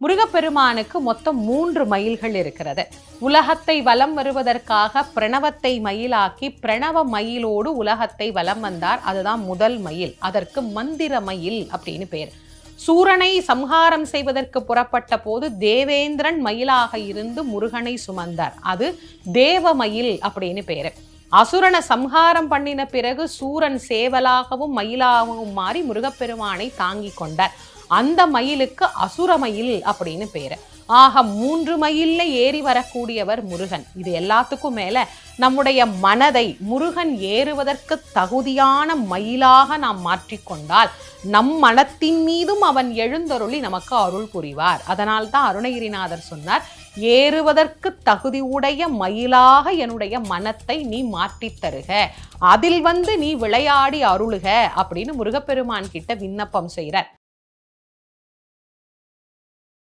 முருகப்பெருமானுக்கு மொத்தம் 3 மயில்கள் இருக்கிறது. உலகத்தை வலம் வருவதற்காக பிரணவத்தை மயிலாக்கி பிரணவ மயிலோடு உலகத்தை வலம் வந்தார். அதுதான் முதல் மயில். அதற்கு மந்திர மயில் அப்படின்னு பேர். சூரனை சம்ஹாரம் செய்வதற்கு புறப்பட்ட போது தேவேந்திரன் மயிலாக இருந்து முருகனை சுமந்தார். அது தேவமயில் அப்படின்னு பேரு. அசுரனை சம்ஹாரம் பண்ணின பிறகு சூரன் சேவலாகவும் மயிலாகவும் மாறி முருகப்பெருமானை தாங்கி கொண்டார். அந்த மயிலுக்கு அசுரமயில் அப்படின்னு பேரு. ஆக 3 மயில்ல ஏறி வரக்கூடியவர் முருகன். இது எல்லாத்துக்கும் மேல நம்முடைய மனதை முருகன் ஏறுவதற்கு தகுதியான மயிலாக நாம் மாற்றிக்கொண்டால் நம் மனத்தின் மீதும் அவன் எழுந்தருளி நமக்கு அருள் புரிவார். அதனால்தான் அருணகிரிநாதர் சொன்னார், ஏறுவதற்கு தகுதியுடைய மயிலாக என்னுடைய மனத்தை நீ மாற்றித் தருக, அதில் நீ விளையாடி அருளுக அப்படின்னு முருகப்பெருமான் கிட்ட விண்ணப்பம் செய்கிறார்.